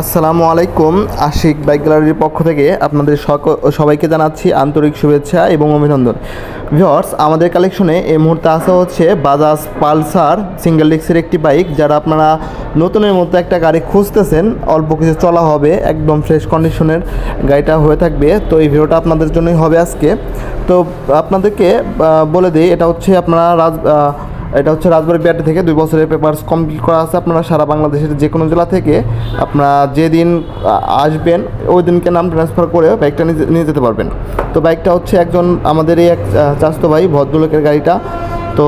আসসালামু আলাইকুম। আশিক বাইক গ্যালারির পক্ষ থেকে আপনাদের সবাইকে জানাচ্ছি আন্তরিক শুভেচ্ছা এবং অভিনন্দন। ভিউয়ার্স, আমাদের কালেকশনে এই মুহূর্তে আসা হচ্ছে বাজাজ পালসার সিঙ্গেল ডিস্কের একটি বাইক। যারা আপনারা নতুনের মতো একটা গাড়ি খুঁজতেছেন, অল্প কিছু চলা হবে, একদম ফ্রেশ কন্ডিশনের গাড়িটা হয়ে থাকবে। তো এই ভিডিওটা আপনাদের জন্যই হবে আজকে। তো আপনাদেরকে বলে দিই, এটা হচ্ছে রাজবাড়ী বিআরটি থেকে 2 বছরের পেপারস কমপ্লিট করা আছে। আপনারা সারা বাংলাদেশের যে কোনো জেলা থেকে আপনারা যেদিন আসবেন ওই দিনকে নাম ট্রান্সফার করে বাইকটা নিয়ে যেতে পারবেন। তো বাইকটা হচ্ছে একজন আমাদের এই এক চাচাতো ভাই ভদ্রলোকের গাড়িটা। তো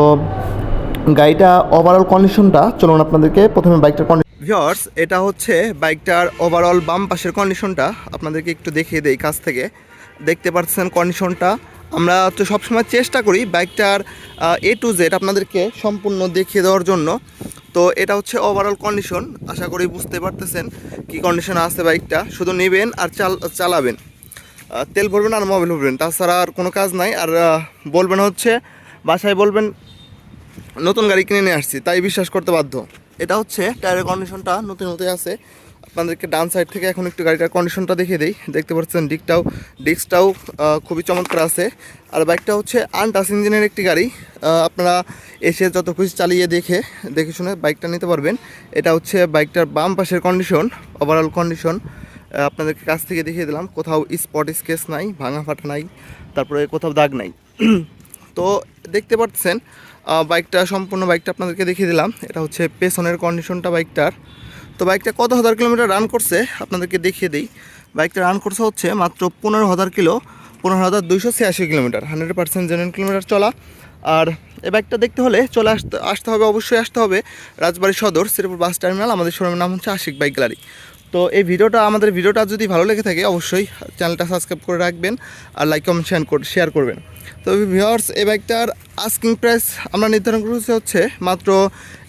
গাড়িটা ওভারঅল কন্ডিশনটা চলুন আপনাদেরকে প্রথমে বাইকটার ভিউয়ার্স, এটা হচ্ছে বাইকটার ওভারঅল বাম পাশের কন্ডিশনটা আপনাদেরকে একটু দেখিয়ে দেই কাছ থেকে। দেখতে পাচ্ছেন কন্ডিশনটা। আমরা তো সবসময় চেষ্টা করি বাইকটার A to Z আপনাদেরকে সম্পূর্ণ দেখিয়ে দেওয়ার জন্য। তো এটা হচ্ছে ওভারঅল কন্ডিশন। আশা করি বুঝতে পারতেছেন কী কন্ডিশনে আছে বাইকটা। শুধু নেবেন আর চালাবেন, তেল ভরবেন আর মোবাইল ভরবেন, তাছাড়া আর কোনো কাজ নাই। আর বলবেন হচ্ছে বাসায় বলবেন নতুন গাড়ি কিনে নিয়ে আসছি, তাই বিশ্বাস করতে বাধ্য। এটা হচ্ছে টায়ারের কন্ডিশনটা নতুন মতোই আছে। আপনাদেরকে ডান সাইড থেকে এখন একটু গাড়িটার কন্ডিশনটা দেখিয়ে দিই। দেখতে পাচ্ছেন ডিস্কটাও খুবই চমৎকার আছে। আর বাইকটা হচ্ছে আনটাচ ইঞ্জিনের একটি গাড়ি। আপনারা এসে যত খুশি চালিয়ে দেখে শুনে বাইকটা নিতে পারবেন। এটা হচ্ছে বাইকটার বাম পাশের কন্ডিশন, ওভারঅল কন্ডিশন আপনাদেরকে কাছ থেকে দেখিয়ে দিলাম। কোথাও স্পট স্কেচ নাই, ভাঙা ফাটা নাই, তারপরে কোথাও দাগ নাই। তো দেখতে পাচ্ছেন সম্পূর্ণ বাইকটা আপনাদেরকে দেখিয়ে দিলাম। এটা হচ্ছে পেছনের কন্ডিশনটা বাইকটার। তো বাইকটা কত হাজার কিলোমিটার রান করছে আপনাদেরকে দেখিয়ে দিই। বাইকটা রান করছে হচ্ছে মাত্র 15,000 কিলো, 15,286 কিলোমিটার, 100% জেনুইন কিলোমিটার চলা। আর এই বাইকটা দেখতে হলে আসতে হবে, অবশ্যই আসতে হবে রাজবাড়ী সদর শ্রীপুর বাস টার্মিনাল। আমাদের শোরুমের নাম হচ্ছে আশিক বাইক গ্যালারি। তো আমাদের ভিডিওটা যদি ভালো লেগে থাকে অবশ্যই চ্যানেলটা সাবস্ক্রাইব করে রাখবেন আর লাইক কমেন্ট শেয়ার করবেন। তো ভিউয়ার্স, এই বাইকটার আস্কিং প্রাইস আমরা নির্ধারণ করেছি হচ্ছে মাত্র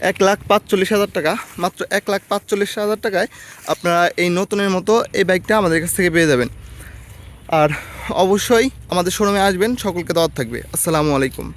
1,45,000 টাকা। মাত্র 1,45,000 টাকায় আপনারা এই নতুনের মতো এই বাইকটা আমাদের কাছ থেকে পেয়ে যাবেন। আর অবশ্যই আমাদের শোরুমে আসবেন, সকলকে দাওয়াত থাকবে। আসসালামু আলাইকুম।